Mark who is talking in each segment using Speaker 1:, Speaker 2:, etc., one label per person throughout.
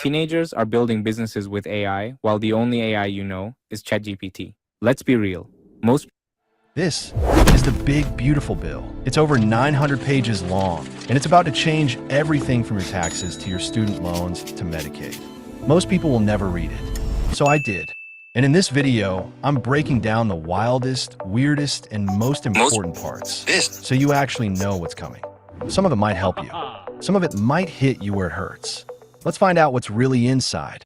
Speaker 1: Teenagers are building businesses with AI, while the only AI you know is ChatGPT. Let's be real. Most
Speaker 2: This is the big, beautiful bill. It's over 900 pages long, and it's about to change everything from your taxes to your student loans to Medicaid. Most people will never read it, so I did. And in this video, I'm breaking down the wildest, weirdest, and most important parts, so you actually know what's coming. Some of it might help you. Some of it might hit you where it hurts. Let's find out what's really inside.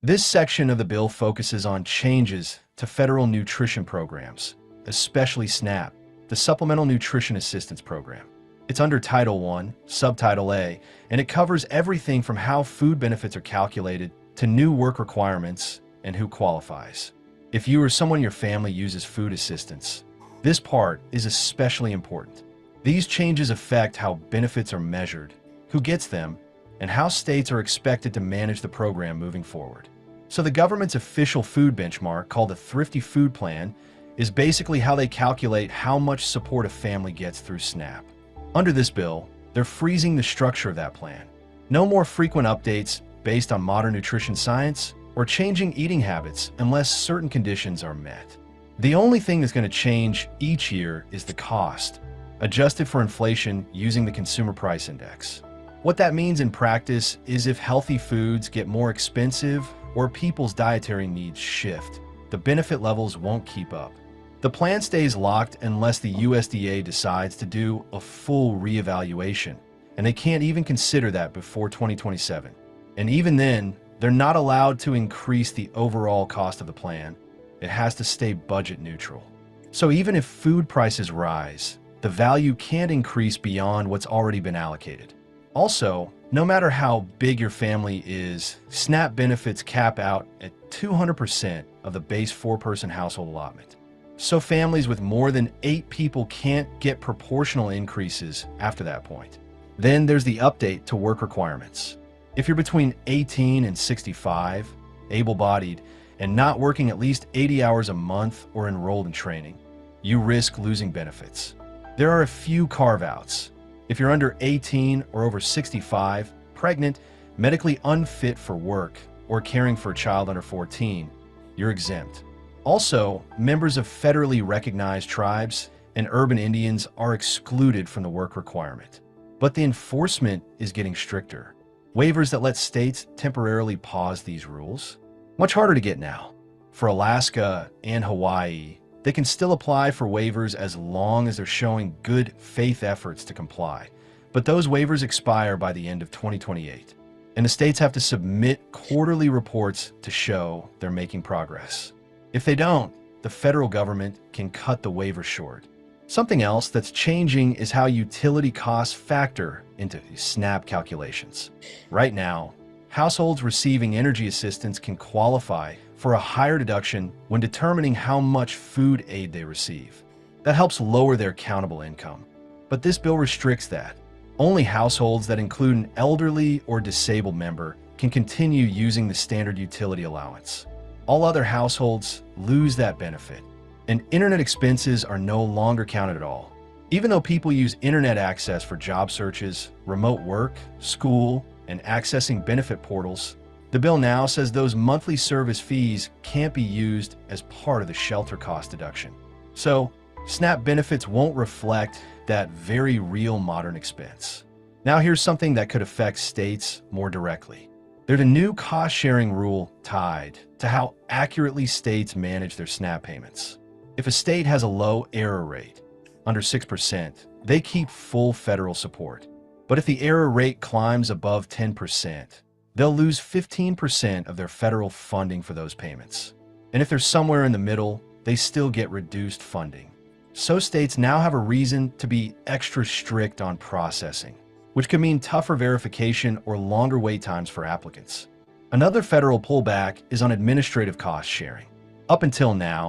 Speaker 2: This section of the bill focuses on changes to federal nutrition programs, especially SNAP, the Supplemental Nutrition Assistance Program. It's under Title I, Subtitle A, and it covers everything from how food benefits are calculated to new work requirements and who qualifies. If you or someone in your family uses food assistance, this part is especially important. These changes affect how benefits are measured, who gets them, and how states are expected to manage the program moving forward. So the government's official food benchmark, called the Thrifty Food Plan, is basically how they calculate how much support a family gets through SNAP. Under this bill, they're freezing the structure of that plan. No more frequent updates based on modern nutrition science or changing eating habits unless certain conditions are met. The only thing that's going to change each year is the cost, adjusted for inflation using the Consumer Price Index. What that means in practice is if healthy foods get more expensive or people's dietary needs shift, the benefit levels won't keep up. The plan stays locked unless the USDA decides to do a full reevaluation, and they can't even consider that before 2027. And even then, they're not allowed to increase the overall cost of the plan. It has to stay budget neutral. So even if food prices rise, the value can't increase beyond what's already been allocated. Also, no matter how big your family is, SNAP benefits cap out at 200% of the base four-person household allotment. So families with more than 8 people can't get proportional increases after that point. Then there's the update to work requirements. If you're between 18 and 65, able-bodied, and not working at least 80 hours a month or enrolled in training, you risk losing benefits. There are a few carve-outs. If you're under 18 or over 65, pregnant, medically unfit for work, or caring for a child under 14, you're exempt. Also, members of federally recognized tribes and urban Indians are excluded from the work requirement. But the enforcement is getting stricter. Waivers that let states temporarily pause these rules. Much harder to get now. For Alaska and Hawaii, they can still apply for waivers as long as they're showing good faith efforts to comply. But those waivers expire by the end of 2028. And the states have to submit quarterly reports to show they're making progress. If they don't, the federal government can cut the waiver short. Something else that's changing is how utility costs factor into SNAP calculations. Right now, households receiving energy assistance can qualify for a higher deduction when determining how much food aid they receive. That helps lower their countable income. But this bill restricts that. Only households that include an elderly or disabled member can continue using the standard utility allowance. All other households lose that benefit, and internet expenses are no longer counted at all. Even though people use internet access for job searches, remote work, school, and accessing benefit portals, the bill now says those monthly service fees can't be used as part of the shelter cost deduction. So, SNAP benefits won't reflect that very real modern expense. Now here's something that could affect states more directly. There's a new cost-sharing rule tied to how accurately states manage their SNAP payments. If a state has a low error rate, under 6%, they keep full federal support. But if the error rate climbs above 10%, they'll lose 15% of their federal funding for those payments. And if they're somewhere in the middle, they still get reduced funding. So states now have a reason to be extra strict on processing, which could mean tougher verification or longer wait times for applicants. Another federal pullback is on administrative cost sharing. Up until now,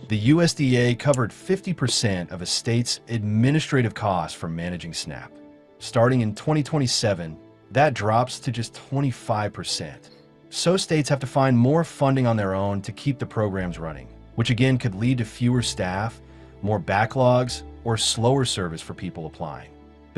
Speaker 2: the USDA covered 50% of a state's administrative costs for managing SNAP. Starting in 2027, that drops to just 25%. So states have to find more funding on their own to keep the programs running, which again could lead to fewer staff, more backlogs, or slower service for people applying.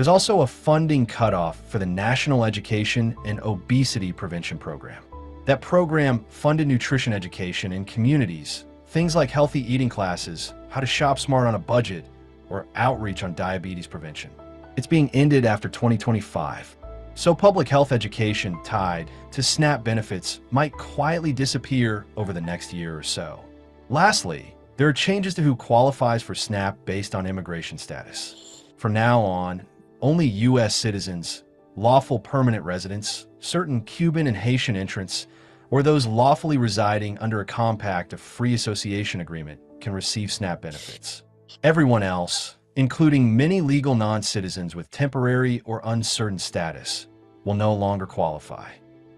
Speaker 2: There's also a funding cutoff for the National Education and Obesity Prevention Program. That program funded nutrition education in communities, things like healthy eating classes, how to shop smart on a budget, or outreach on diabetes prevention. It's being ended after 2025. So public health education tied to SNAP benefits might quietly disappear over the next year or so. Lastly, there are changes to who qualifies for SNAP based on immigration status. From now on, only U.S. citizens, lawful permanent residents, certain Cuban and Haitian entrants, or those lawfully residing under a compact of free association agreement can receive SNAP benefits. Everyone else, including many legal non-citizens with temporary or uncertain status, will no longer qualify.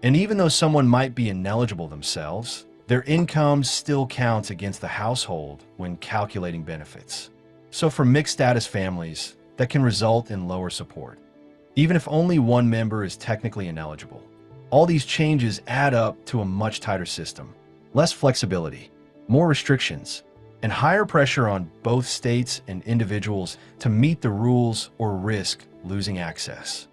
Speaker 2: And even though someone might be ineligible themselves, their income still counts against the household when calculating benefits. So for mixed status families, that can result in lower support, even if only one member is technically ineligible. All these changes add up to a much tighter system, less flexibility, more restrictions, and higher pressure on both states and individuals to meet the rules or risk losing access.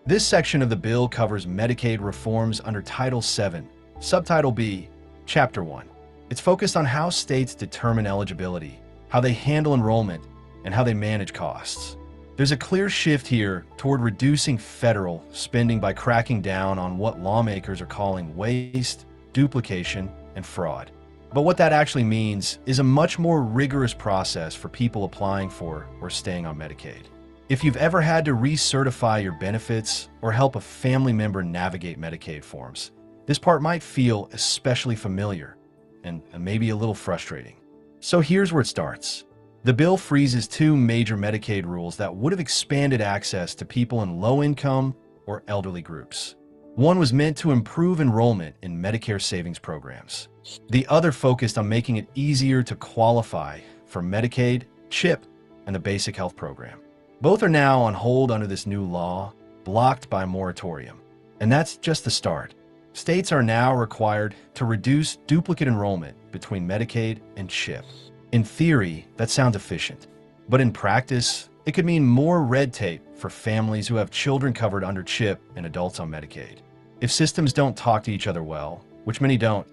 Speaker 2: This section of the bill covers Medicaid reforms under Title VII, Subtitle B, Chapter 1. It's focused on how states determine eligibility, how they handle enrollment, and how they manage costs. There's a clear shift here toward reducing federal spending by cracking down on what lawmakers are calling waste, duplication, and fraud. But what that actually means is a much more rigorous process for people applying for or staying on Medicaid. If you've ever had to recertify your benefits or help a family member navigate Medicaid forms, this part might feel especially familiar and maybe a little frustrating. So here's where it starts. The bill freezes two major Medicaid rules that would have expanded access to people in low-income or elderly groups. One was meant to improve enrollment in Medicare savings programs. The other focused on making it easier to qualify for Medicaid, CHIP, and the Basic Health Program. Both are now on hold under this new law, blocked by a moratorium. And that's just the start. States are now required to reduce duplicate enrollment between Medicaid and CHIP. In theory, that sounds efficient, but in practice, it could mean more red tape for families who have children covered under CHIP and adults on Medicaid. If systems don't talk to each other well, which many don't,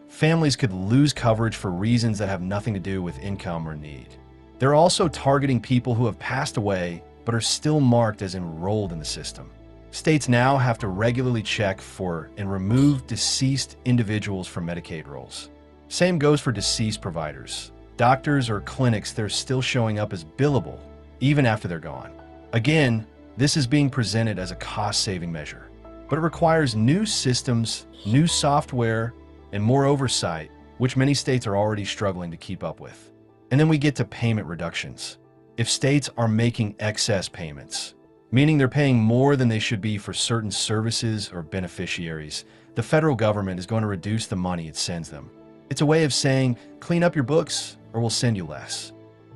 Speaker 2: families could lose coverage for reasons that have nothing to do with income or need. They're also targeting people who have passed away but are still marked as enrolled in the system. States now have to regularly check for and remove deceased individuals from Medicaid rolls. Same goes for deceased providers. Doctors or clinics, they're still showing up as billable, even after they're gone. Again, this is being presented as a cost-saving measure, but it requires new systems, new software, and more oversight, which many states are already struggling to keep up with. And then we get to payment reductions. If states are making excess payments, meaning they're paying more than they should be for certain services or beneficiaries, the federal government is going to reduce the money it sends them. It's a way of saying, clean up your books or we'll send you less.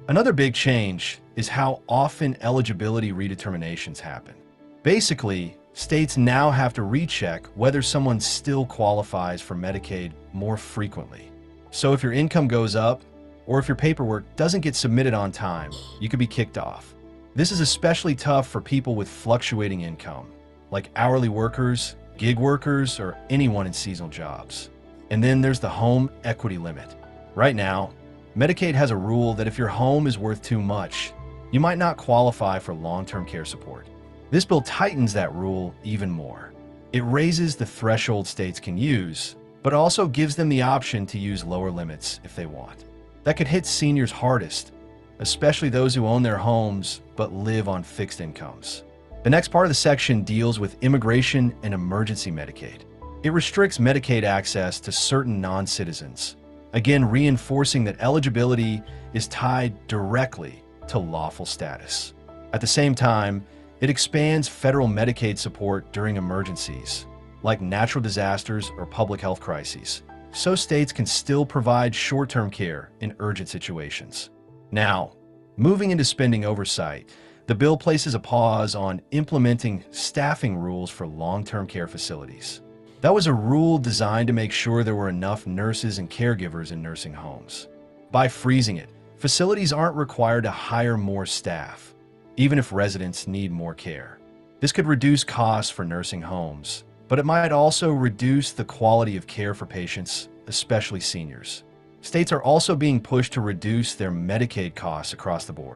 Speaker 2: Another big change is how often eligibility redeterminations happen. Basically, states now have to recheck whether someone still qualifies for Medicaid more frequently. So if your income goes up, or if your paperwork doesn't get submitted on time, you could be kicked off. This is especially tough for people with fluctuating income, like hourly workers, gig workers, or anyone in seasonal jobs. And then there's the home equity limit. Right now, Medicaid has a rule that if your home is worth too much, you might not qualify for long-term care support. This bill tightens that rule even more. It raises the threshold states can use, but also gives them the option to use lower limits if they want. That could hit seniors hardest, especially those who own their homes but live on fixed incomes. The next part of the section deals with immigration and emergency Medicaid. It restricts Medicaid access to certain non-citizens, again reinforcing that eligibility is tied directly to lawful status. At the same time, it expands federal Medicaid support during emergencies, like natural disasters or public health crises, so states can still provide short-term care in urgent situations. Now, moving into spending oversight, the bill places a pause on implementing staffing rules for long-term care facilities. That was a rule designed to make sure there were enough nurses and caregivers in nursing homes. By freezing it, facilities aren't required to hire more staff. even if residents need more care. This could reduce costs for nursing homes, but it might also reduce the quality of care for patients, especially seniors. States are also being pushed to reduce their Medicaid costs across the board.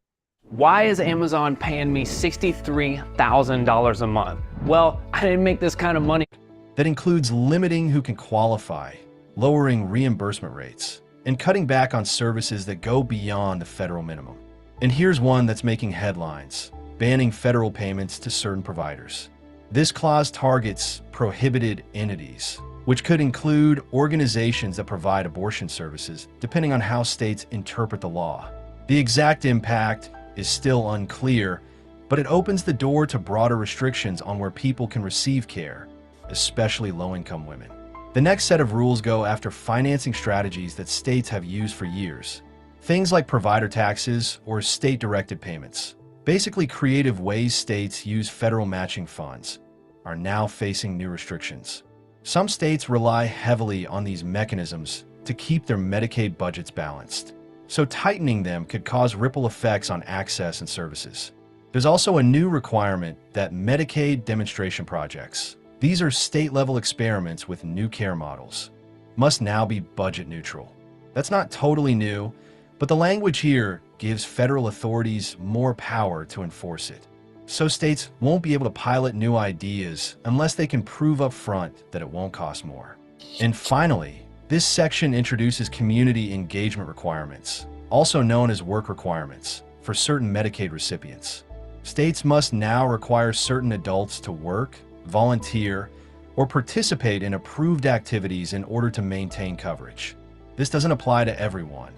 Speaker 3: Why is Amazon paying me $63,000 a month? Well, I didn't make this kind of money.
Speaker 2: That includes limiting who can qualify, lowering reimbursement rates, and cutting back on services that go beyond the federal minimum. And here's one that's making headlines: banning federal payments to certain providers. This clause targets prohibited entities, which could include organizations that provide abortion services, depending on how states interpret the law. The exact impact is still unclear, but it opens the door to broader restrictions on where people can receive care, especially low-income women. The next set of rules go after financing strategies that states have used for years. Things like provider taxes or state-directed payments. Basically, creative ways states use federal matching funds are now facing new restrictions. Some states rely heavily on these mechanisms to keep their Medicaid budgets balanced, so tightening them could cause ripple effects on access and services. There's also a new requirement that Medicaid demonstration projects, these are state-level experiments with new care models, must now be budget neutral. That's not totally new, but the language here gives federal authorities more power to enforce it. So states won't be able to pilot new ideas unless they can prove up front that it won't cost more. And finally, this section introduces community engagement requirements, also known as work requirements, for certain Medicaid recipients. States must now require certain adults to work, volunteer, or participate in approved activities in order to maintain coverage. This doesn't apply to everyone.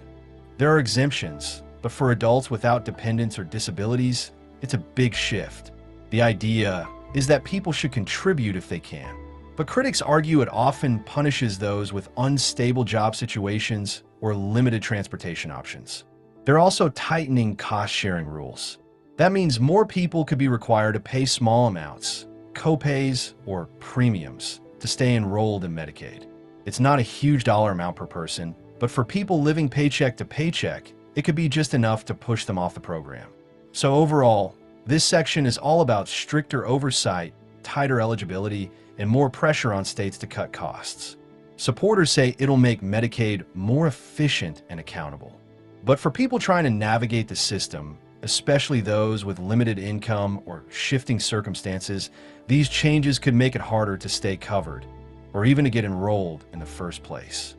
Speaker 2: There are exemptions, but for adults without dependents or disabilities, it's a big shift. The idea is that people should contribute if they can, but critics argue it often punishes those with unstable job situations or limited transportation options. They're also tightening cost-sharing rules. That means more people could be required to pay small amounts, co-pays, or premiums to stay enrolled in Medicaid. It's not a huge dollar amount per person, but for people living paycheck to paycheck, it could be just enough to push them off the program. So overall, this section is all about stricter oversight, tighter eligibility, and more pressure on states to cut costs. Supporters say it'll make Medicaid more efficient and accountable. But for people trying to navigate the system, especially those with limited income or shifting circumstances, these changes could make it harder to stay covered, or even to get enrolled in the first place.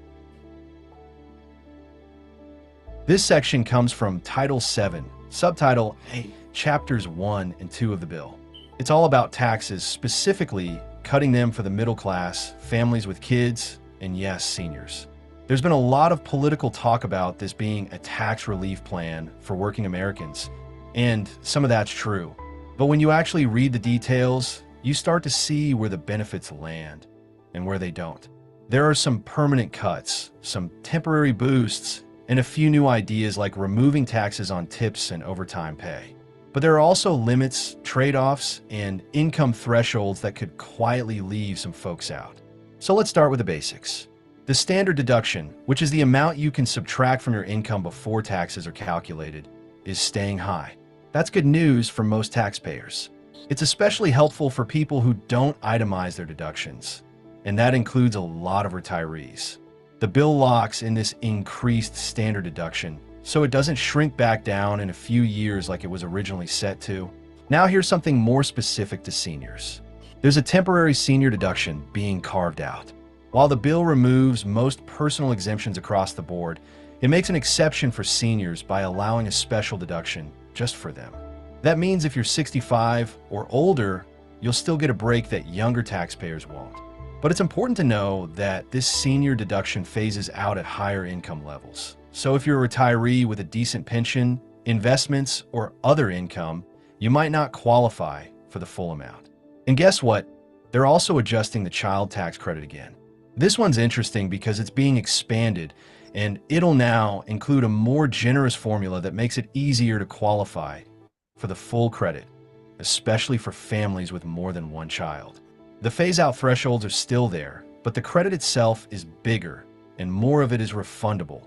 Speaker 2: This section comes from Title 7, Subtitle A, Chapters 1 and 2 of the bill. It's all about taxes, specifically cutting them for the middle class, families with kids, and yes, seniors. There's been a lot of political talk about this being a tax relief plan for working Americans, and some of that's true. But when you actually read the details, you start to see where the benefits land and where they don't. There are some permanent cuts, some temporary boosts, and a few new ideas like removing taxes on tips and overtime pay. But there are also limits, trade-offs, and income thresholds that could quietly leave some folks out. So let's start with the basics. The standard deduction, which is the amount you can subtract from your income before taxes are calculated, is staying high. That's good news for most taxpayers. It's especially helpful for people who don't itemize their deductions, and that includes a lot of retirees. The bill locks in this increased standard deduction, so it doesn't shrink back down in a few years like it was originally set to. Now here's something more specific to seniors. There's a temporary senior deduction being carved out. While the bill removes most personal exemptions across the board, it makes an exception for seniors by allowing a special deduction just for them. That means if you're 65 or older, you'll still get a break that younger taxpayers won't. But it's important to know that this senior deduction phases out at higher income levels. So if you're a retiree with a decent pension, investments, or other income, you might not qualify for the full amount. And guess what? They're also adjusting the child tax credit again. This one's interesting because it's being expanded, and it'll now include a more generous formula that makes it easier to qualify for the full credit, especially for families with more than one child. The phase-out thresholds are still there, but the credit itself is bigger, and more of it is refundable,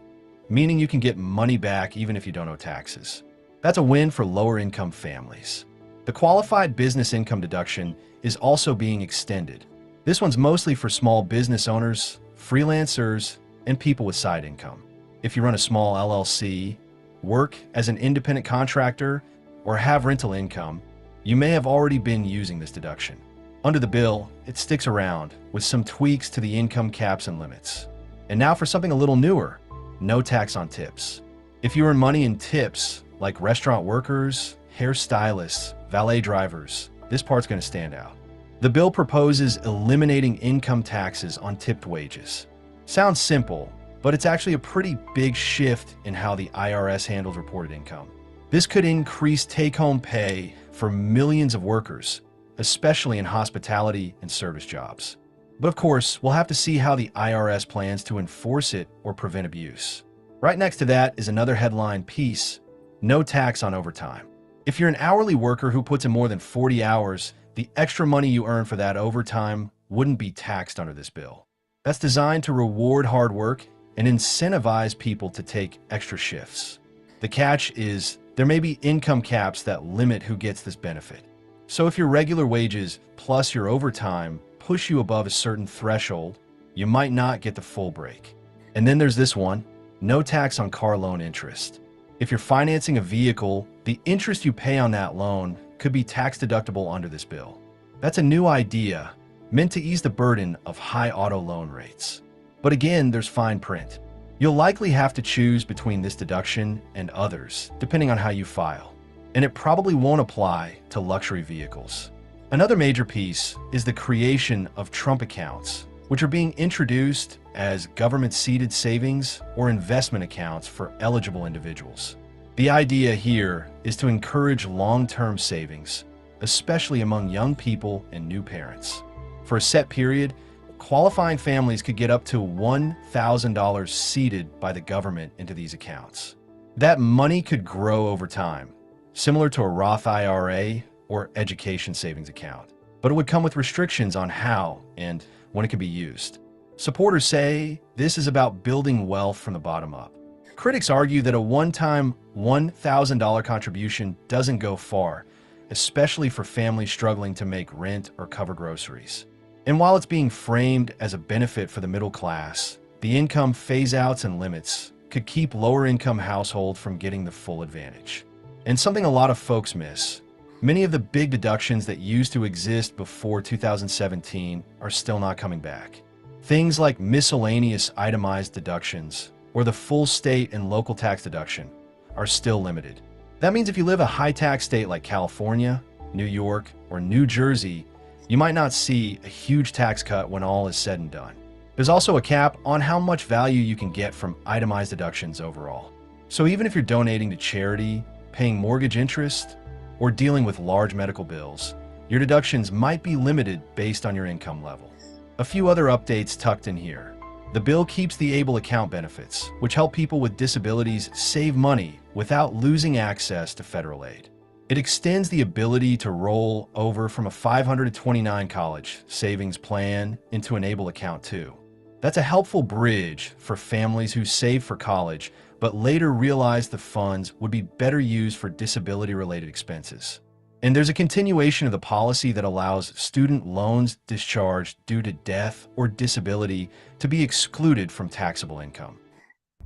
Speaker 2: meaning you can get money back even if you don't owe taxes. That's a win for lower-income families. The qualified business income deduction is also being extended. This one's mostly for small business owners, freelancers, and people with side income. If you run a small LLC, work as an independent contractor, or have rental income, you may have already been using this deduction. Under the bill, it sticks around with some tweaks to the income caps and limits. And now for something a little newer, no tax on tips. If you earn money in tips, like restaurant workers, hairstylists, valet drivers, this part's going to stand out. The bill proposes eliminating income taxes on tipped wages. Sounds simple, but it's actually a pretty big shift in how the IRS handles reported income. This could increase take-home pay for millions of workers, especially in hospitality and service jobs. But of course, we'll have to see how the IRS plans to enforce it or prevent abuse. Right next to that is another headline piece: no tax on overtime. If you're an hourly worker who puts in more than 40 hours, the extra money you earn for that overtime wouldn't be taxed under this bill. That's designed to reward hard work and incentivize people to take extra shifts. The catch is there may be income caps that limit who gets this benefit. So if your regular wages plus your overtime push you above a certain threshold, you might not get the full break. And then there's this one: no tax on car loan interest. If you're financing a vehicle, the interest you pay on that loan could be tax deductible under this bill. That's a new idea meant to ease the burden of high auto loan rates. But again, there's fine print. You'll likely have to choose between this deduction and others, depending on how you file. And it probably won't apply to luxury vehicles. Another major piece is the creation of Trump accounts, which are being introduced as government-seeded savings or investment accounts for eligible individuals. The idea here is to encourage long-term savings, especially among young people and new parents. For a set period, qualifying families could get up to $1,000 seeded by the government into these accounts. That money could grow over time, similar to a Roth IRA or education savings account, but it would come with restrictions on how and when it could be used. Supporters say this is about building wealth from the bottom up. Critics argue that a one-time $1,000 contribution doesn't go far, especially for families struggling to make rent or cover groceries. And while it's being framed as a benefit for the middle class, the income phase-outs and limits could keep lower-income households from getting the full advantage. And something a lot of folks miss: many of the big deductions that used to exist before 2017 are still not coming back. Things like miscellaneous itemized deductions or the full state and local tax deduction are still limited. That means if you live a high-tax state like California, New York, or New Jersey, you might not see a huge tax cut when all is said and done. There's also a cap on how much value you can get from itemized deductions overall. So even if you're donating to charity, paying mortgage interest, or dealing with large medical bills, your deductions might be limited based on your income level. A few other updates tucked in here. The bill keeps the ABLE account benefits, which help people with disabilities save money without losing access to federal aid. It extends the ability to roll over from a 529 college savings plan into an ABLE account too. That's a helpful bridge for families who save for college but later realize the funds would be better used for disability-related expenses. And there's a continuation of the policy that allows student loans discharged due to death or disability to be excluded from taxable income.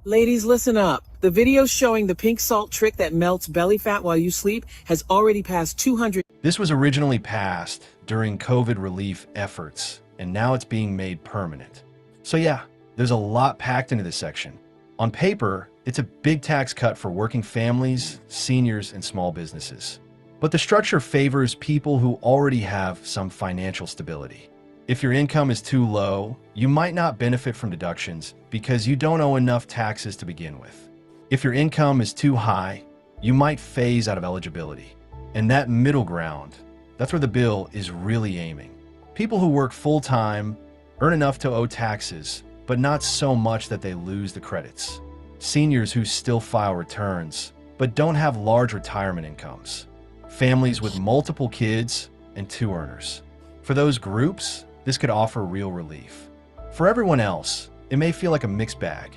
Speaker 4: Ladies, listen up. The video showing the pink salt trick that melts belly fat while you sleep has already passed 200.
Speaker 2: This was originally passed during COVID relief efforts, and now it's being made permanent. So yeah, there's a lot packed into this section. On paper, it's a big tax cut for working families, seniors, and small businesses. But the structure favors people who already have some financial stability. If your income is too low, you might not benefit from deductions because you don't owe enough taxes to begin with. If your income is too high, you might phase out of eligibility. And that middle ground, that's where the bill is really aiming. People who work full-time, earn enough to owe taxes, but not so much that they lose the credits. Seniors who still file returns, but don't have large retirement incomes. Families with multiple kids and two earners. For those groups, this could offer real relief. For everyone else, it may feel like a mixed bag.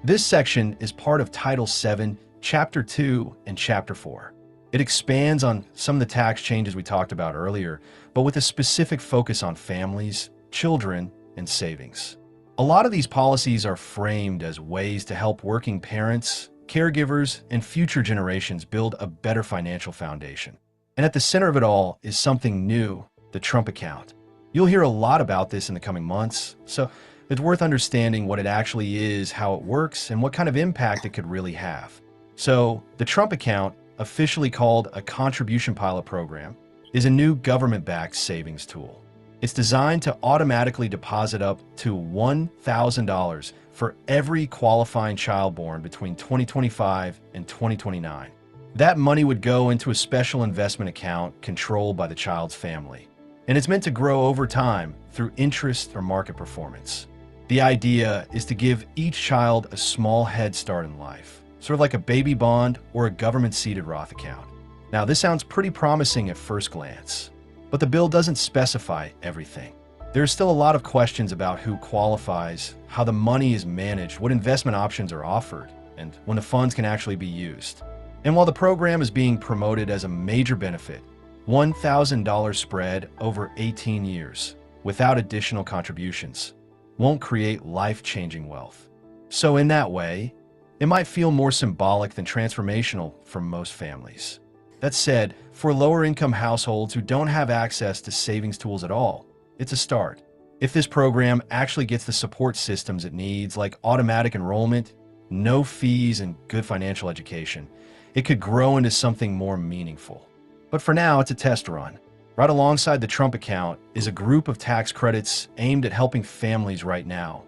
Speaker 2: This section is part of Title 7, Chapter 2, and Chapter 4. It expands on some of the tax changes we talked about earlier, but with a specific focus on families, children, and savings. A lot of these policies are framed as ways to help working parents, caregivers, and future generations build a better financial foundation. And at the center of it all is something new, the Trump account. You'll hear a lot about this in the coming months, so it's worth understanding what it actually is, how it works, and what kind of impact it could really have. So, the Trump account, officially called a contribution pilot program, is a new government-backed savings tool. It's designed to automatically deposit up to $1,000 for every qualifying child born between 2025 and 2029. That money would go into a special investment account controlled by the child's family, and it's meant to grow over time through interest or market performance. The idea is to give each child a small head start in life, sort of like a baby bond or a government-seeded Roth account. Now, this sounds pretty promising at first glance, but the bill doesn't specify everything. There are still a lot of questions about who qualifies, how the money is managed, what investment options are offered, and when the funds can actually be used. And while the program is being promoted as a major benefit, $1,000 spread over 18 years without additional contributions won't create life-changing wealth. So in that way, it might feel more symbolic than transformational for most families. That said, for lower-income households who don't have access to savings tools at all, it's a start. If this program actually gets the support systems it needs, like automatic enrollment, no fees, and good financial education, it could grow into something more meaningful. But for now, it's a test run. Right alongside the Trump account is a group of tax credits aimed at helping families right now,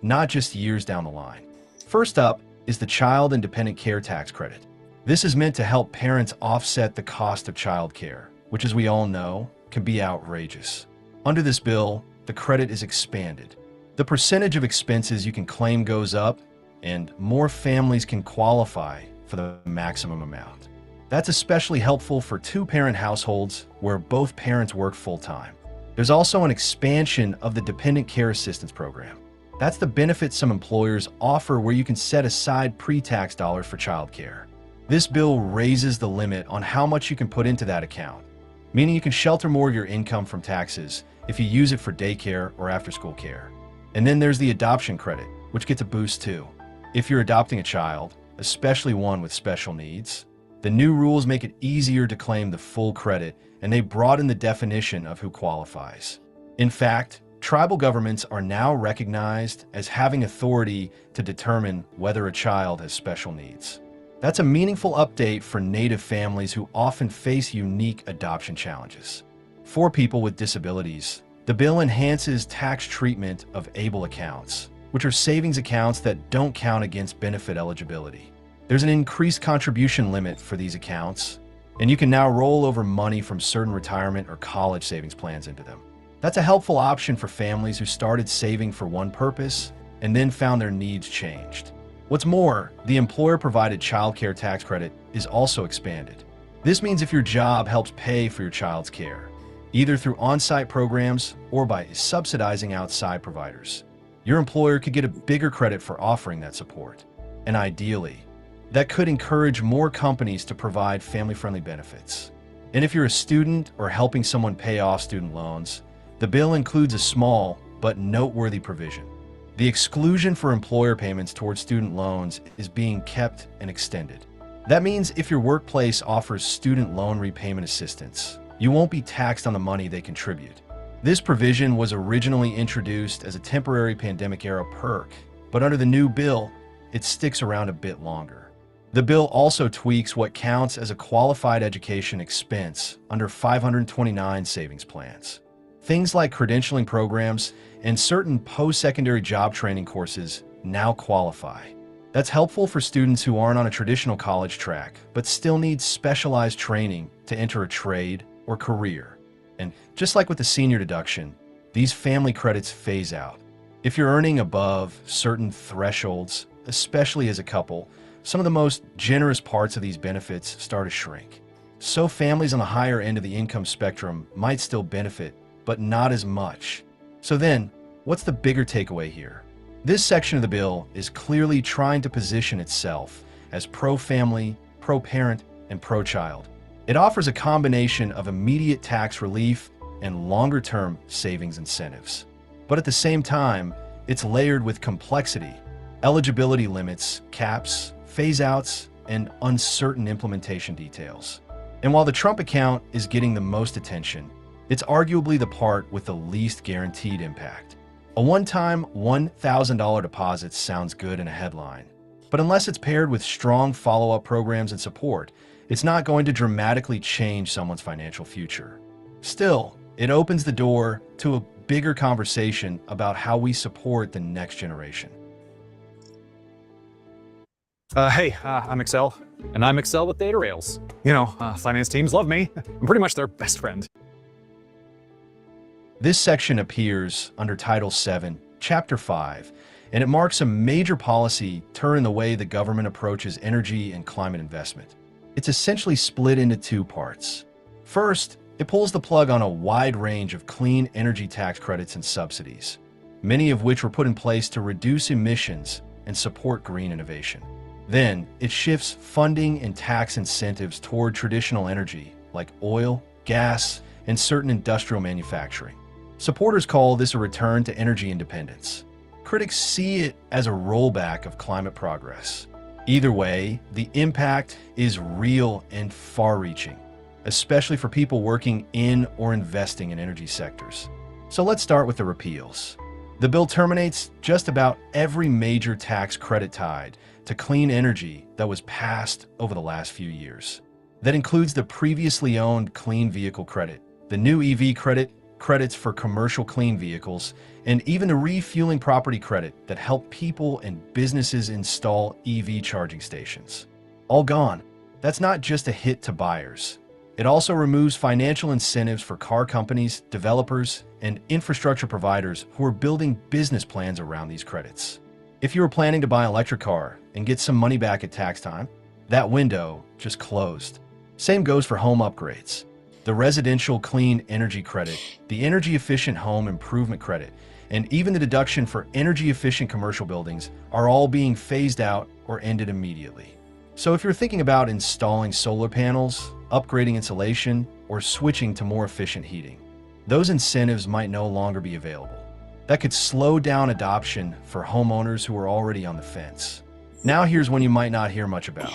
Speaker 2: not just years down the line. First up is the Child and Dependent Care Tax Credit. This is meant to help parents offset the cost of child care, which, as we all know, can be outrageous. Under this bill, the credit is expanded. The percentage of expenses you can claim goes up, and more families can qualify for the maximum amount. That's especially helpful for two-parent households where both parents work full-time. There's also an expansion of the Dependent Care Assistance Program. That's the benefit some employers offer where you can set aside pre-tax dollars for childcare. This bill raises the limit on how much you can put into that account, meaning you can shelter more of your income from taxes if you use it for daycare or after-school care. And then there's the adoption credit, which gets a boost too. If you're adopting a child, especially one with special needs, the new rules make it easier to claim the full credit, and they broaden the definition of who qualifies. In fact, tribal governments are now recognized as having authority to determine whether a child has special needs. That's a meaningful update for Native families who often face unique adoption challenges. For people with disabilities, the bill enhances tax treatment of ABLE accounts, which are savings accounts that don't count against benefit eligibility. There's an increased contribution limit for these accounts, and you can now roll over money from certain retirement or college savings plans into them. That's a helpful option for families who started saving for one purpose and then found their needs changed. What's more, the employer-provided child care tax credit is also expanded. This means if your job helps pay for your child's care, either through on-site programs or by subsidizing outside providers, your employer could get a bigger credit for offering that support. And ideally, that could encourage more companies to provide family-friendly benefits. And if you're a student or helping someone pay off student loans, the bill includes a small but noteworthy provision. The exclusion for employer payments towards student loans is being kept and extended. That means if your workplace offers student loan repayment assistance, you won't be taxed on the money they contribute. This provision was originally introduced as a temporary pandemic-era perk, but under the new bill, it sticks around a bit longer. The bill also tweaks what counts as a qualified education expense under 529 savings plans. Things like credentialing programs and certain post-secondary job training courses now qualify. That's helpful for students who aren't on a traditional college track, but still need specialized training to enter a trade or career. And just like with the senior deduction, these family credits phase out. If you're earning above certain thresholds, especially as a couple, some of the most generous parts of these benefits start to shrink. So families on the higher end of the income spectrum might still benefit, but not as much. So then, what's the bigger takeaway here? This section of the bill is clearly trying to position itself as pro-family, pro-parent, and pro-child. It offers a combination of immediate tax relief and longer-term savings incentives. But at the same time, it's layered with complexity, eligibility limits, caps, phase-outs, and uncertain implementation details. And while the Trump account is getting the most attention, it's arguably the part with the least guaranteed impact. A one-time $1,000 deposit sounds good in a headline, but unless it's paired with strong follow-up programs and support, it's not going to dramatically change someone's financial future. Still, it opens the door to a bigger conversation about how we support the next generation.
Speaker 5: Hey, I'm Excel, and I'm Excel with data rails. You know, finance teams love me. I'm pretty much their best friend.
Speaker 2: This section appears under Title VII, Chapter 5, and it marks a major policy turn in the way the government approaches energy and climate investment. It's essentially split into two parts. First, it pulls the plug on a wide range of clean energy tax credits and subsidies, many of which were put in place to reduce emissions and support green innovation. Then, it shifts funding and tax incentives toward traditional energy like oil, gas, and certain industrial manufacturing. Supporters call this a return to energy independence. Critics see it as a rollback of climate progress. Either way, the impact is real and far-reaching, especially for people working in or investing in energy sectors. So let's start with the repeals. The bill terminates just about every major tax credit tied to clean energy that was passed over the last few years. That includes the previously owned clean vehicle credit, the new EV credit, credits for commercial clean vehicles, and even the refueling property credit that helped people and businesses install EV charging stations. All gone. That's not just a hit to buyers. It also removes financial incentives for car companies, developers, and infrastructure providers who are building business plans around these credits. If you were planning to buy an electric car and get some money back at tax time, that window just closed. Same goes for home upgrades. The residential clean energy credit, the energy efficient home improvement credit, and even the deduction for energy efficient commercial buildings are all being phased out or ended immediately. So if you're thinking about installing solar panels, upgrading insulation, or switching to more efficient heating, those incentives might no longer be available. That could slow down adoption for homeowners who are already on the fence. Now here's one you might not hear much about.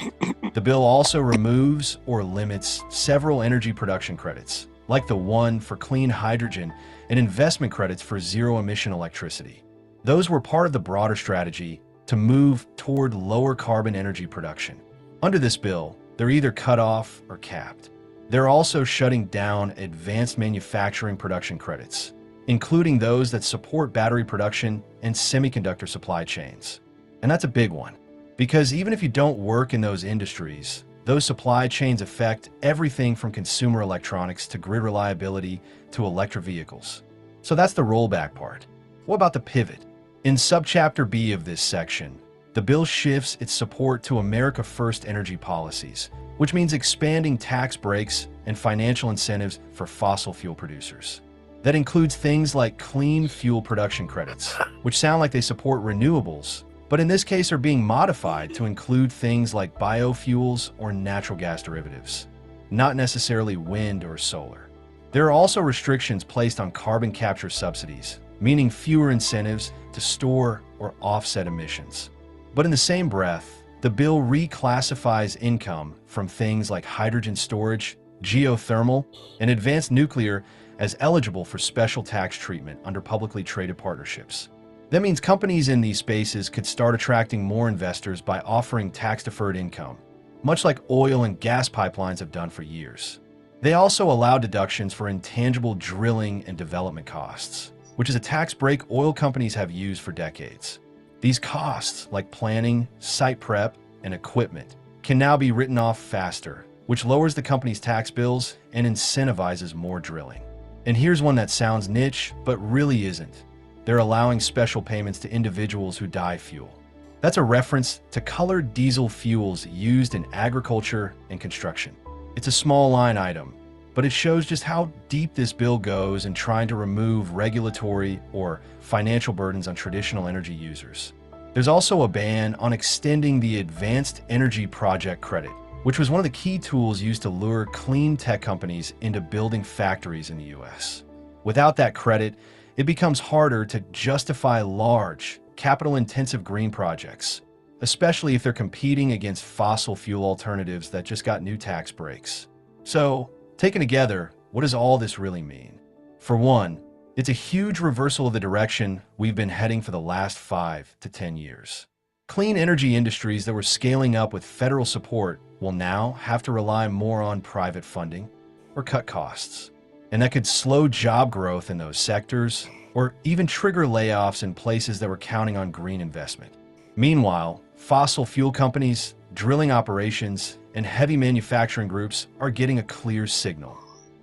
Speaker 2: The bill also removes or limits several energy production credits, like the one for clean hydrogen and investment credits for zero-emission electricity. Those were part of the broader strategy to move toward lower carbon energy production. Under this bill, they're either cut off or capped. They're also shutting down advanced manufacturing production credits, including those that support battery production and semiconductor supply chains. And that's a big one. Because even if you don't work in those industries, those supply chains affect everything from consumer electronics to grid reliability to electric vehicles. So that's the rollback part. What about the pivot? In subchapter B of this section, the bill shifts its support to America First energy policies, which means expanding tax breaks and financial incentives for fossil fuel producers. That includes things like clean fuel production credits, which sound like they support renewables, but in this case are being modified to include things like biofuels or natural gas derivatives, not necessarily wind or solar. There are also restrictions placed on carbon capture subsidies, meaning fewer incentives to store or offset emissions. But in the same breath, the bill reclassifies income from things like hydrogen storage, geothermal, and advanced nuclear as eligible for special tax treatment under publicly traded partnerships. That means companies in these spaces could start attracting more investors by offering tax-deferred income, much like oil and gas pipelines have done for years. They also allow deductions for intangible drilling and development costs, which is a tax break oil companies have used for decades. These costs, like planning, site prep, and equipment, can now be written off faster, which lowers the company's tax bills and incentivizes more drilling. And here's one that sounds niche, but really isn't. They're allowing special payments to individuals who dye fuel. That's a reference to colored diesel fuels used in agriculture and construction. It's a small line item, but it shows just how deep this bill goes in trying to remove regulatory or financial burdens on traditional energy users. There's also a ban on extending the Advanced Energy Project Credit, which was one of the key tools used to lure clean tech companies into building factories in the US. Without that credit, it becomes harder to justify large, capital-intensive green projects, especially if they're competing against fossil fuel alternatives that just got new tax breaks. So, taken together, what does all this really mean? For one, it's a huge reversal of the direction we've been heading for the last 5 to 10 years. Clean energy industries that were scaling up with federal support will now have to rely more on private funding or cut costs. And that could slow job growth in those sectors or even trigger layoffs in places that were counting on green investment. Meanwhile, fossil fuel companies, drilling operations, and heavy manufacturing groups are getting a clear signal.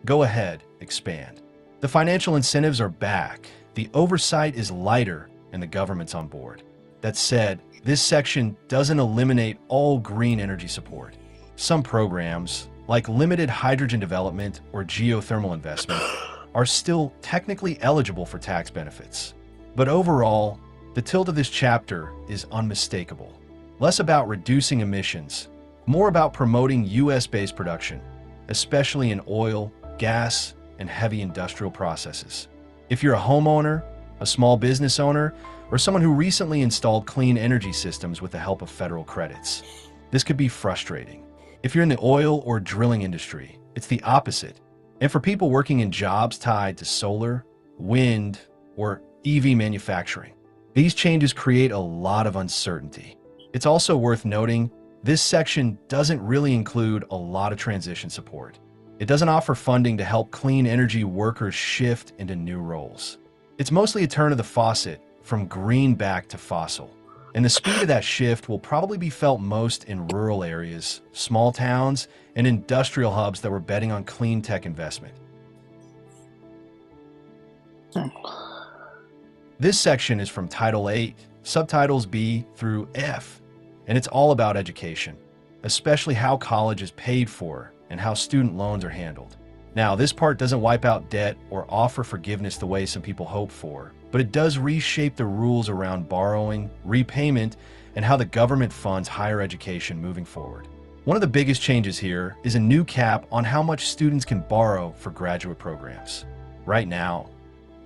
Speaker 2: Go ahead, expand. The financial incentives are back, the oversight is lighter, and the government's on board. That said, this section doesn't eliminate all green energy support. Some programs, like limited hydrogen development or geothermal investment, are still technically eligible for tax benefits. But overall, the tilt of this chapter is unmistakable. Less about reducing emissions, more about promoting US-based production, especially in oil, gas, and heavy industrial processes. If you're a homeowner, a small business owner, or someone who recently installed clean energy systems with the help of federal credits, this could be frustrating. If you're in the oil or drilling industry, it's the opposite. And for people working in jobs tied to solar, wind, or EV manufacturing, these changes create a lot of uncertainty. It's also worth noting, this section doesn't really include a lot of transition support. It doesn't offer funding to help clean energy workers shift into new roles. It's mostly a turn of the faucet from green back to fossil. And the speed of that shift will probably be felt most in rural areas, small towns, and industrial hubs that were betting on clean tech investment. This section is from Title 8, subtitles B through F, and it's all about education, especially how college is paid for and how student loans are handled. Now, this part doesn't wipe out debt or offer forgiveness the way some people hope for, but it does reshape the rules around borrowing, repayment, and how the government funds higher education moving forward. One of the biggest changes here is a new cap on how much students can borrow for graduate programs. Right now,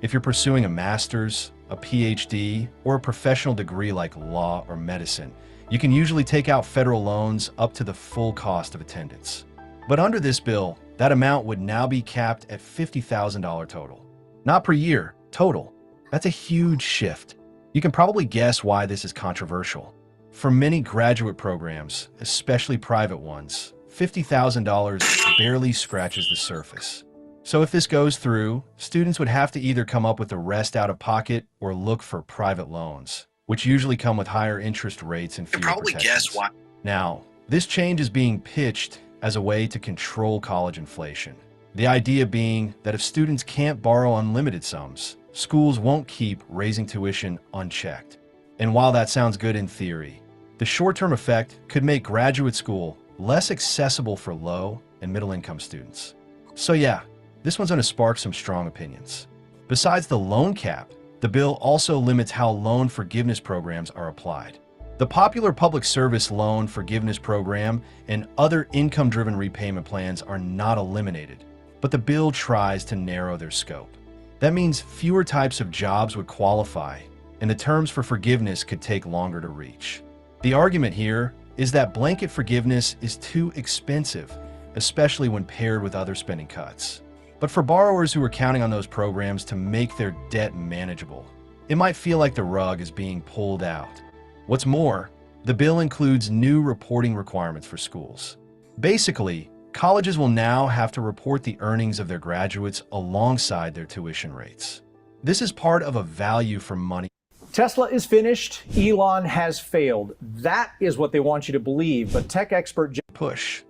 Speaker 2: if you're pursuing a master's, a PhD, or a professional degree like law or medicine, you can usually take out federal loans up to the full cost of attendance. But under this bill, that amount would now be capped at $50,000 total. Not per year, total. That's a huge shift. You can probably guess why this is controversial. For many graduate programs, especially private ones, $50,000 barely scratches the surface. So if this goes through, students would have to either come up with the rest out of pocket or look for private loans, which usually come with higher interest rates and fewer protections. Now, this change is being pitched as a way to control college inflation. The idea being that if students can't borrow unlimited sums, schools won't keep raising tuition unchecked. And while that sounds good in theory, the short-term effect could make graduate school less accessible for low and middle-income students. So yeah, this one's going to spark some strong opinions. Besides the loan cap, the bill also limits how loan forgiveness programs are applied. The popular public service loan forgiveness program and other income-driven repayment plans are not eliminated, but the bill tries to narrow their scope. That means fewer types of jobs would qualify, and the terms for forgiveness could take longer to reach. The argument here is that blanket forgiveness is too expensive, especially when paired with other spending cuts. But for borrowers who are counting on those programs to make their debt manageable, it might feel like the rug is being pulled out. What's more, the bill includes new reporting requirements for schools. Basically, colleges will now have to report the earnings of their graduates alongside their tuition rates. This is part of a value for money.
Speaker 6: Tesla is finished. Elon has failed. That is what they want you to believe, but tech expert
Speaker 2: push.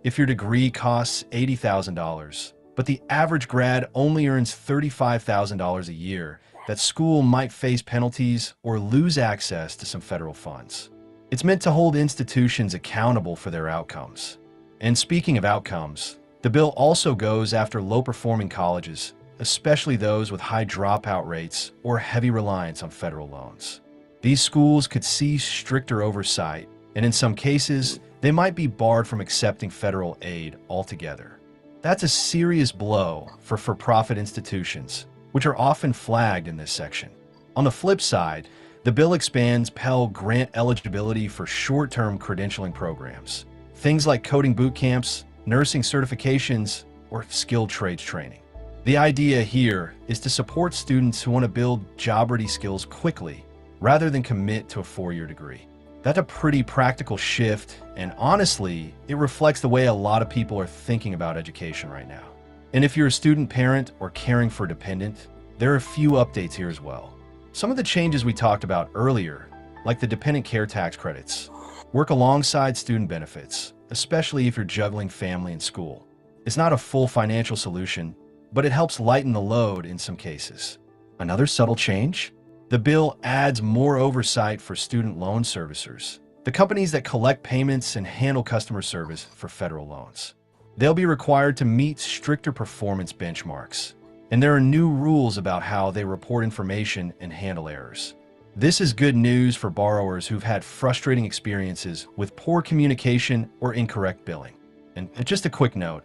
Speaker 2: If your degree costs $80,000, but the average grad only earns $35,000 a year, that school might face penalties or lose access to some federal funds. It's meant to hold institutions accountable for their outcomes. And speaking of outcomes, The bill also goes after low-performing colleges, especially those with high dropout rates or heavy reliance on federal loans. These schools could see stricter oversight, and in some cases, they might be barred from accepting federal aid altogether. That's a serious blow for for-profit institutions, which are often flagged in this section. On the flip side, the bill expands Pell Grant eligibility for short-term credentialing programs, things like coding boot camps, nursing certifications, or skilled trades training. The idea here is to support students who want to build job-ready skills quickly, rather than commit to a 4-year degree. That's a pretty practical shift, and honestly, it reflects the way a lot of people are thinking about education right now. And if you're a student parent or caring for a dependent, there are a few updates here as well. Some of the changes we talked about earlier, like the dependent care tax credits, work alongside student benefits, especially if you're juggling family and school. It's not a full financial solution, but it helps lighten the load in some cases. Another subtle change? The bill adds more oversight for student loan servicers, the companies that collect payments and handle customer service for federal loans. They'll be required to meet stricter performance benchmarks, and there are new rules about how they report information and handle errors. This is good news for borrowers who've had frustrating experiences with poor communication or incorrect billing. And just a quick note,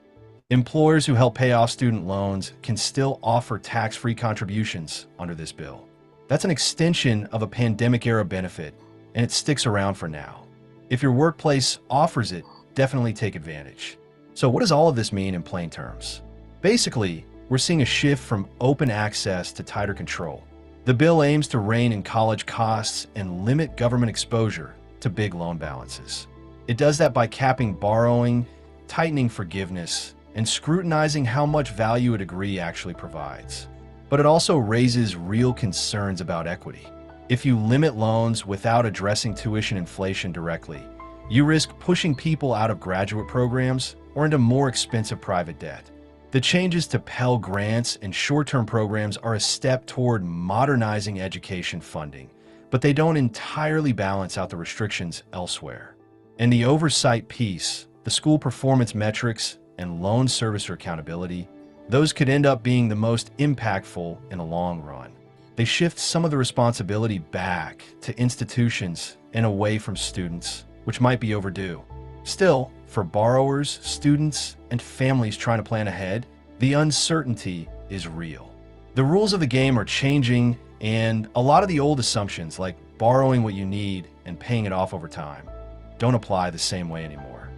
Speaker 2: employers who help pay off student loans can still offer tax-free contributions under this bill. That's an extension of a pandemic-era benefit, and it sticks around for now. If your workplace offers it, definitely take advantage. So what does all of this mean in plain terms? Basically, we're seeing a shift from open access to tighter control. The bill aims to rein in college costs and limit government exposure to big loan balances. It does that by capping borrowing, tightening forgiveness, and scrutinizing how much value a degree actually provides. But it also raises real concerns about equity. If you limit loans without addressing tuition inflation directly, you risk pushing people out of graduate programs or into more expensive private debt. The changes to Pell Grants and short-term programs are a step toward modernizing education funding, but they don't entirely balance out the restrictions elsewhere. And the oversight piece, the school performance metrics, and loan servicer accountability, those could end up being the most impactful in the long run. They shift some of the responsibility back to institutions and away from students, which might be overdue. Still, for borrowers, students, and families trying to plan ahead, the uncertainty is real. The rules of the game are changing, and a lot of the old assumptions, like borrowing what you need and paying it off over time, don't apply the same way anymore.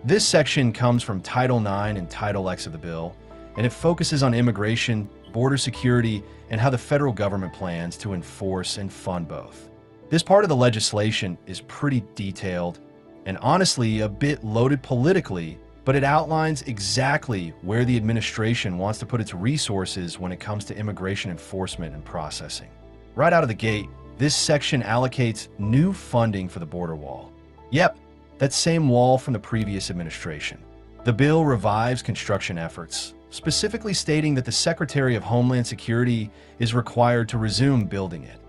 Speaker 2: This section comes from Title IX and Title X of the bill, and it focuses on immigration, border security, and how the federal government plans to enforce and fund both. This part of the legislation is pretty detailed and honestly a bit loaded politically, but it outlines exactly where the administration wants to put its resources when it comes to immigration enforcement and processing. Right out of the gate, this section allocates new funding for the border wall. Yep, that same wall from the previous administration. The bill revives construction efforts, specifically stating that the Secretary of Homeland Security is required to resume building it.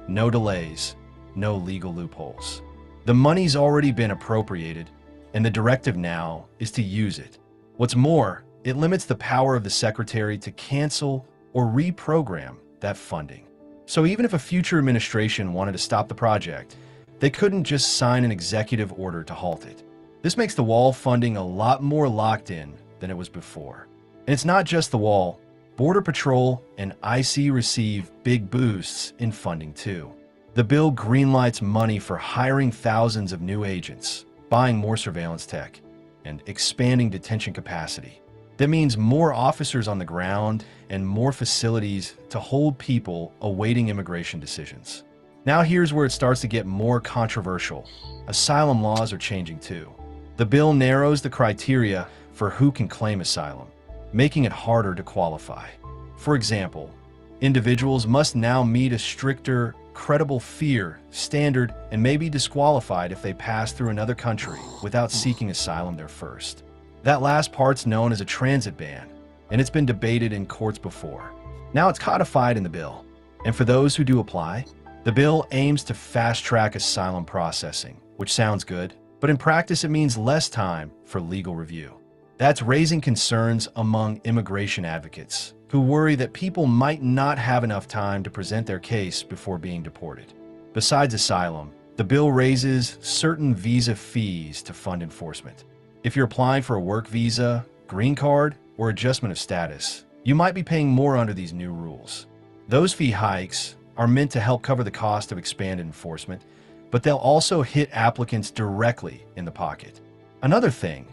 Speaker 2: No delays, no legal loopholes. The money's already been appropriated, and the directive now is to use it. What's more, it limits the power of the Secretary to cancel or reprogram that funding. So even if a future administration wanted to stop the project, they couldn't just sign an executive order to halt it. This makes the wall funding a lot more locked in than it was before. And it's not just the wall. Border Patrol and IC receive big boosts in funding too. The bill greenlights money for hiring thousands of new agents, buying more surveillance tech, and expanding detention capacity. That means more officers on the ground and more facilities to hold people awaiting immigration decisions. Now here's where it starts to get more controversial. Asylum laws are changing too. The bill narrows the criteria for who can claim asylum, making it harder to qualify. For example, individuals must now meet a stricter credible fear standard and may be disqualified if they pass through another country without seeking asylum there first. That last part's known as a transit ban, and it's been debated in courts before. Now it's codified in the bill, and for those who do apply, the bill aims to fast-track asylum processing, which sounds good, but in practice it means less time for legal review. That's raising concerns among immigration advocates who worry that people might not have enough time to present their case before being deported. Besides asylum, the bill raises certain visa fees to fund enforcement. If you're applying for a work visa, green card, or adjustment of status, you might be paying more under these new rules. Those fee hikes are meant to help cover the cost of expanded enforcement, but they'll also hit applicants directly in the pocket. Another thing,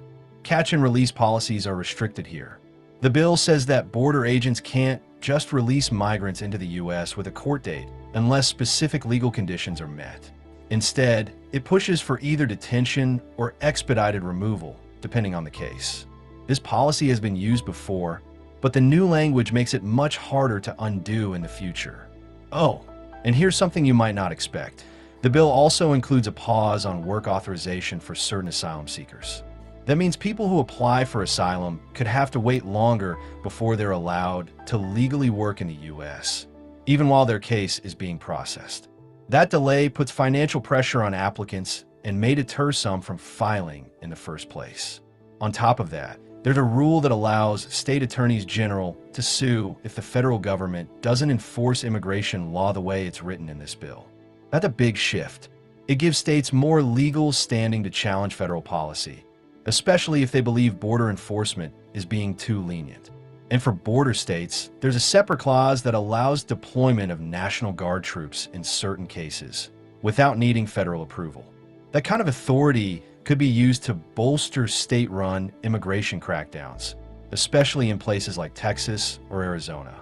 Speaker 2: catch and release policies are restricted here. The bill says that border agents can't just release migrants into the U.S. with a court date unless specific legal conditions are met. Instead, it pushes for either detention or expedited removal, depending on the case. This policy has been used before, but the new language makes it much harder to undo in the future. Oh, and here's something you might not expect. The bill also includes a pause on work authorization for certain asylum seekers. That means people who apply for asylum could have to wait longer before they're allowed to legally work in the U.S., even while their case is being processed. That delay puts financial pressure on applicants and may deter some from filing in the first place. On top of that, there's a rule that allows state attorneys general to sue if the federal government doesn't enforce immigration law the way it's written in this bill. That's a big shift. It gives states more legal standing to challenge federal policy, especially if they believe border enforcement is being too lenient. And for border states, there's a separate clause that allows deployment of National Guard troops in certain cases without needing federal approval. That kind of authority could be used to bolster state-run immigration crackdowns, especially in places like Texas or Arizona.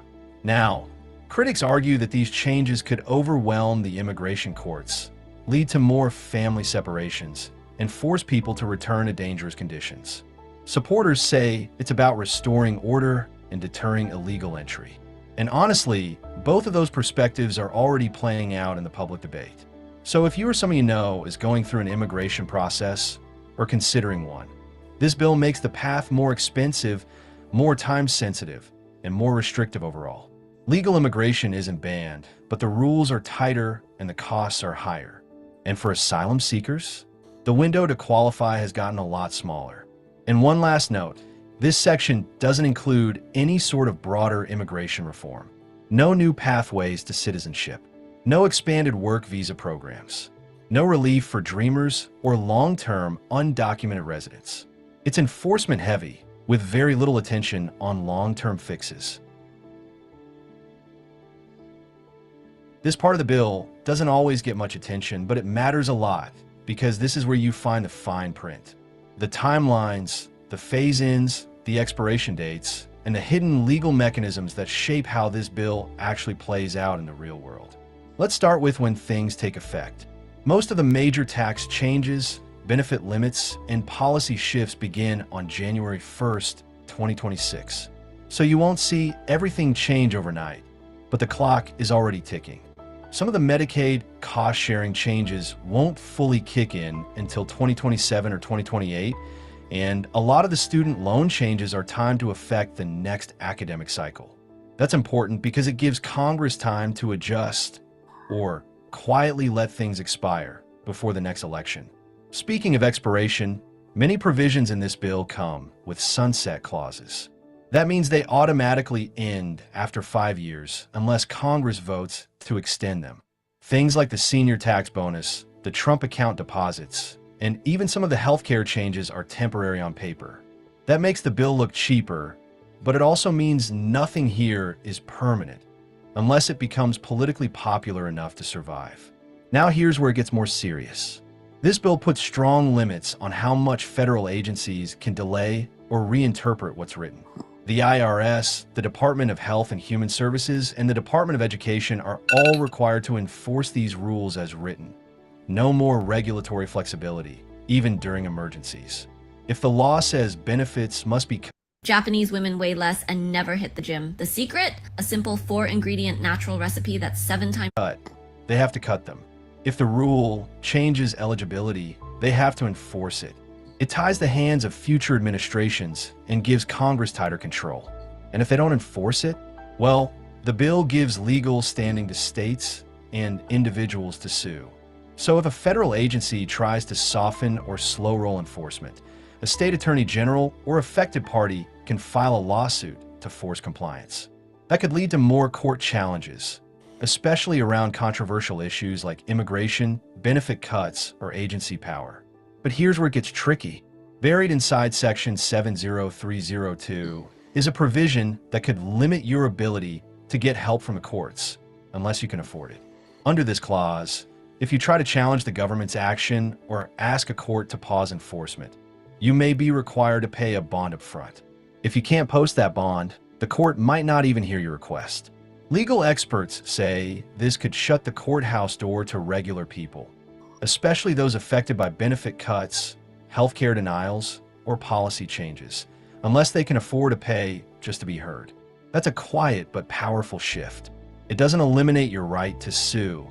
Speaker 2: Now, critics argue that these changes could overwhelm the immigration courts, lead to more family separations, and force people to return to dangerous conditions. Supporters say it's about restoring order and deterring illegal entry. And honestly, both of those perspectives are already playing out in the public debate. So if you or someone you know is going through an immigration process or considering one, this bill makes the path more expensive, more time-sensitive, and more restrictive overall. Legal immigration isn't banned, but the rules are tighter and the costs are higher. And for asylum seekers, the window to qualify has gotten a lot smaller. And one last note, this section doesn't include any sort of broader immigration reform. No new pathways to citizenship. No expanded work visa programs. No relief for dreamers or long-term undocumented residents. It's enforcement heavy, with very little attention on long-term fixes. This part of the bill doesn't always get much attention, but it matters a lot because this is where you find the fine print. The timelines, the phase-ins, the expiration dates, and the hidden legal mechanisms that shape how this bill actually plays out in the real world. Let's start with when things take effect. Most of the major tax changes, benefit limits, and policy shifts begin on January 1st, 2026. So you won't see everything change overnight, but the clock is already ticking. Some of the Medicaid cost-sharing changes won't fully kick in until 2027 or 2028, and a lot of the student loan changes are timed to affect the next academic cycle. That's important because it gives Congress time to adjust or quietly let things expire before the next election. Speaking of expiration, many provisions in this bill come with sunset clauses. That means they automatically end after 5 years unless Congress votes to extend them. Things like the senior tax bonus, the Trump account deposits, and even some of the healthcare changes are temporary on paper. That makes the bill look cheaper, but it also means nothing here is permanent unless it becomes politically popular enough to survive. Now here's where it gets more serious. This bill puts strong limits on how much federal agencies can delay or reinterpret what's written. The IRS, the Department of Health and Human Services, and the Department of Education are all required to enforce these rules as written. No more regulatory flexibility, even during emergencies. If the law says benefits must be
Speaker 7: Japanese women weigh less and never hit the gym. The secret? A simple 4-ingredient natural recipe that's 7 times
Speaker 2: cut, they have to cut them. If the rule changes eligibility, they have to enforce it. It ties the hands of future administrations and gives Congress tighter control. And if they don't enforce it, well, the bill gives legal standing to states and individuals to sue. So if a federal agency tries to soften or slow roll enforcement, a state attorney general or affected party can file a lawsuit to force compliance. That could lead to more court challenges, especially around controversial issues like immigration, benefit cuts, or agency power. But here's where it gets tricky. Buried inside Section 70302 is a provision that could limit your ability to get help from the courts, unless you can afford it. Under this clause, if you try to challenge the government's action or ask a court to pause enforcement, you may be required to pay a bond up front. If you can't post that bond, the court might not even hear your request. Legal experts say this could shut the courthouse door to regular people, especially those affected by benefit cuts, healthcare denials, or policy changes, unless they can afford to pay just to be heard. That's a quiet but powerful shift. It doesn't eliminate your right to sue,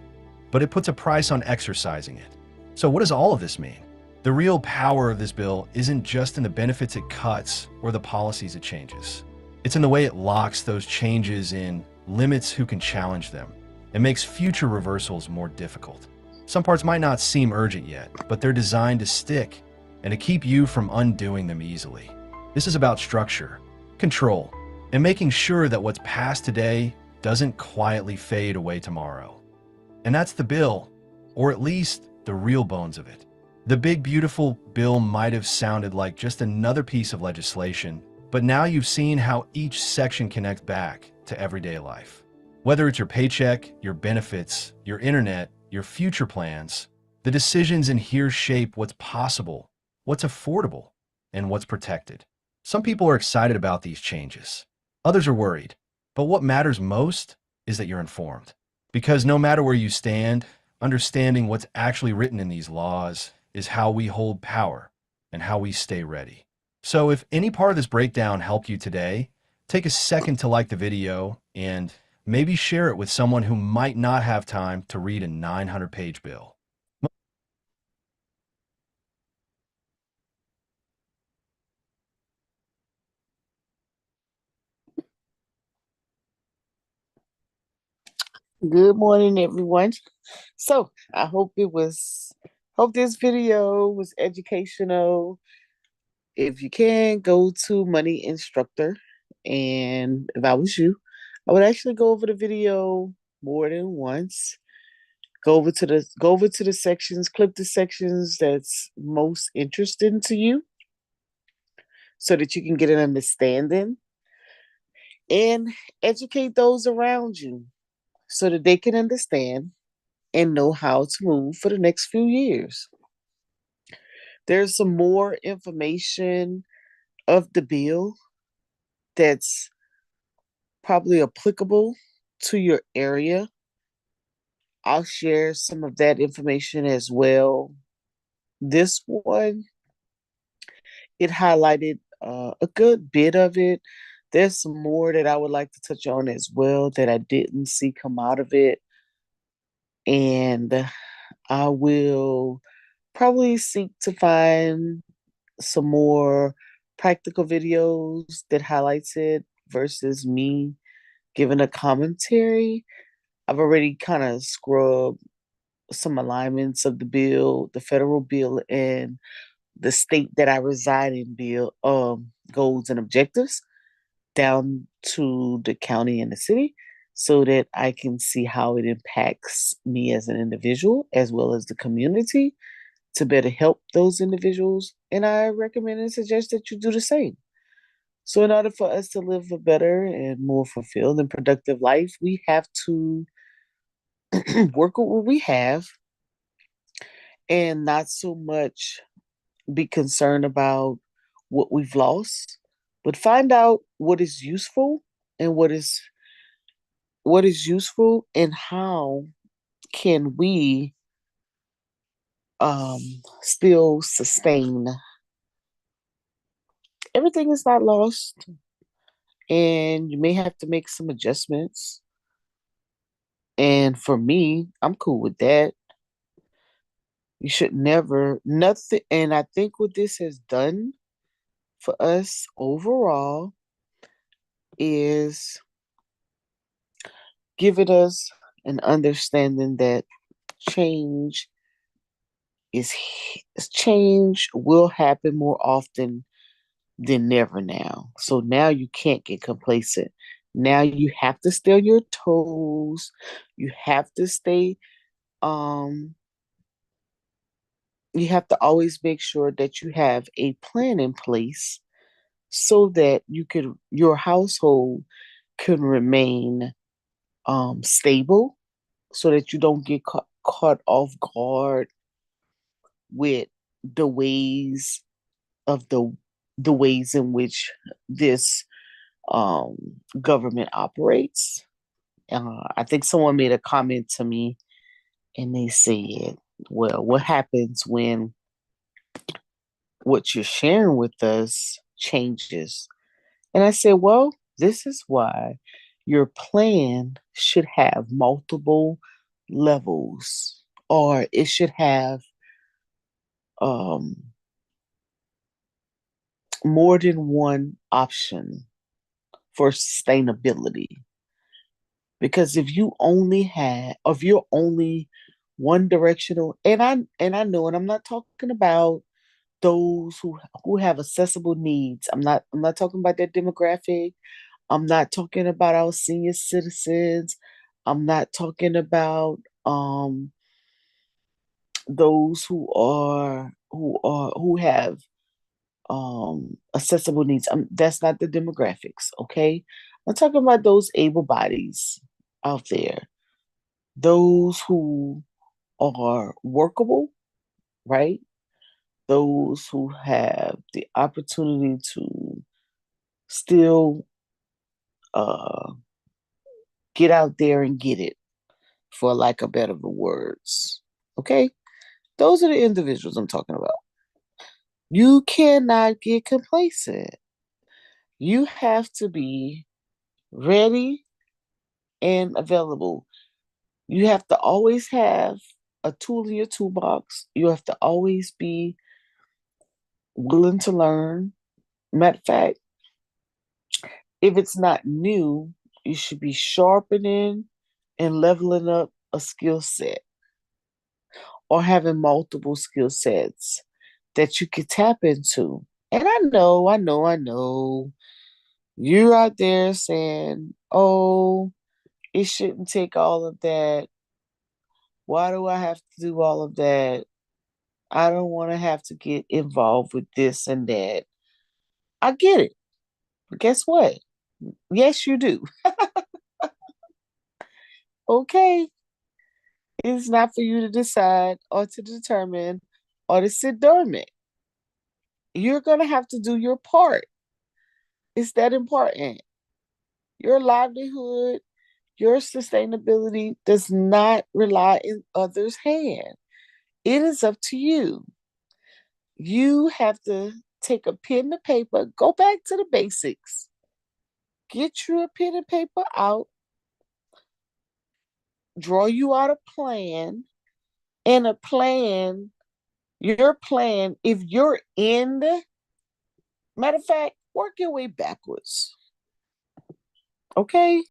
Speaker 2: but it puts a price on exercising it. So what does all of this mean? The real power of this bill isn't just in the benefits it cuts or the policies it changes. It's in the way it locks those changes in, limits who can challenge them, and makes future reversals more difficult. Some parts might not seem urgent yet, but they're designed to stick and to keep you from undoing them easily. This is about structure, control, and making sure that what's passed today doesn't quietly fade away tomorrow. And that's the bill, or at least the real bones of it. The big, beautiful bill might have sounded like just another piece of legislation, but now you've seen how each section connects back to everyday life. Whether it's your paycheck, your benefits, your internet, your future plans, the decisions in here shape what's possible, what's affordable, and what's protected. Some people are excited about these changes. Others are worried. But what matters most is that you're informed. Because no matter where you stand, understanding what's actually written in these laws is how we hold power and how we stay ready. So if any part of this breakdown helped you today, take a second to like the video and maybe share it with someone who might not have time to read a 900-page bill.
Speaker 8: Good morning, everyone. So I hope this video was educational. If you can, go to Money Instructor. And if I was you, I would actually go over the video more than once. Go over to the sections, clip the sections that's most interesting to you so that you can get an understanding and educate those around you so that they can understand and know how to move for the next few years. There's some more information of the bill that's probably applicable to your area. I'll share some of that information as well. This one, it highlighted a good bit of it. There's some more that I would like to touch on as well that I didn't see come out of it. And I will probably seek to find some more practical videos that highlights it versus me giving a commentary. I've already kind of scrubbed some alignments of the bill, the federal bill, and the state that I reside in bill goals and objectives down to the county and the city so that I can see how it impacts me as an individual as well as the community to better help those individuals. And I recommend and suggest that you do the same. So, in order for us to live a better and more fulfilled and productive life, we have to work with what we have and not so much be concerned about what we've lost, but find out what is useful and what is useful and how can we still sustain. Everything is not lost, and you may have to make some adjustments. And for me, I'm cool with that. You should never, nothing. And I think what this has done for us overall is giving us an understanding that change change will happen more often than never now. So now you can't get complacent. Now you have to stay on your toes. You have to stay you have to always make sure that you have a plan in place so that your household can remain stable, so that you don't get caught off guard with the ways of the ways in which this um, government operates. I think someone made a comment to me and they said, well, what happens when what you're sharing with us changes? And I said, well, this is why your plan should have multiple levels, or it should have um, more than one option for sustainability. Because if you're only one directional, and I know, and I'm not talking about those who have accessible needs. I'm not talking about that demographic. I'm not talking about our senior citizens. I'm not talking about those who have accessible needs. That's not the demographics, okay? I'm talking about those able bodies out there, those who are workable, right? Those who have the opportunity to still uh, get out there and get it, for lack of better words. Okay? Those are the individuals I'm talking about. You cannot get complacent. You have to be ready and available. You have to always have a tool in your toolbox. You have to always be willing to learn. Matter of fact, if it's not new, you should be sharpening and leveling up a skill set, or having multiple skill sets that you could tap into. And I know, you're out there saying, oh, it shouldn't take all of that. Why do I have to do all of that? I don't want to have to get involved with this and that. I get it. But guess what? Yes, you do. Okay. It's not for you to decide or to determine or to sit dormant. You're going to have to do your part. It's that important. Your livelihood, your sustainability does not rely in others' hand. It is up to you. You have to take a pen and paper, go back to the basics, get you a pen and paper out, draw you out a plan, and a plan, your plan, if you're in the, matter of fact, work your way backwards. Okay?